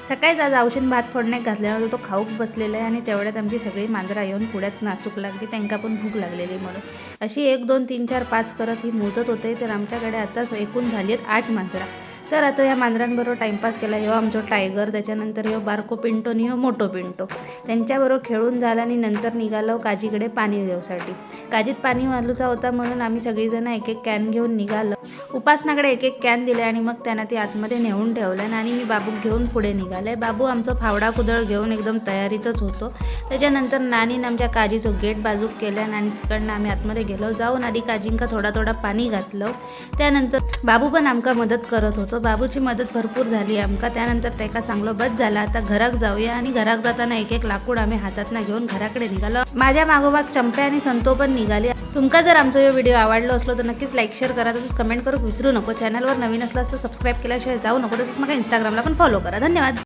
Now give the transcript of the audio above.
सकाळीच आज औषध भात फोडण्यात घातल्यावर तो खाऊक बसलेला आहे आणि तेवढ्यात आमची सगळी मांजरा येऊन पुढ्यात नाचूक लागली, त्यांना पण भूक लागलेली म्हणून अशी 1 2 3 4 5 करत ही मोजत होते. तर आमच्याकडे आताच एकूण झाली आहेत 8 मांजरा. तर आता या मांजरांबरोबर टाईमपास केला. ह्यो आमचो टायगर, त्याच्यानंतर ह्यो बारको पिंटो आणि ह्यो मोठो पिंटो. त्यांच्याबरोबर खेळून झाला आणि नंतर निघालो काजीकडे पाणी देऊसाठी. काजीत पाणी वालूचा होता म्हणून आम्ही सगळीजण एक एक कॅन घेऊन निघालो. उपासनाकडे एक एक कॅन दिले आणि मग त्यांना ती आतमध्ये नेऊन ठेवलं आणि मी बाबूक घेऊन पुढे निघाले. बाबू आमचा फावडा कुदळ घेऊन एकदम तयारीतच होतो. त्याच्यानंतर नानीनं आमच्या काजीचं गेट बाजूक केल्यान आणि तिकडनं आम्ही आतमध्ये गेलो. जाऊन आधी काजींका थोडा थोडा पाणी घातलं. त्यानंतर बाबू पण आमका मदत करत होतो. बाबूची मदत भरपूर झाली आमका. त्यानंतर त्याका चांगलं बस झाला. आता घराक जाऊया आणि घराक जाताना एक एक लाकूड आम्ही हातातनं घेऊन घराकडे निघालो. माझ्या मागोमाग चंप्या आणि संतो पण निघाले. तुमका जर आमचा हा व्हिडिओ आवडला असलो तर नक्कीच लाईक शेअर करा. तसंच कमेंट करू विसरू नको. चॅनलवर नवीन असलास तर सबस्क्राईब केल्याशिवाय जाऊ नको. तसंच मला इंस्टाग्रामला पण फॉलो करा. धन्यवाद.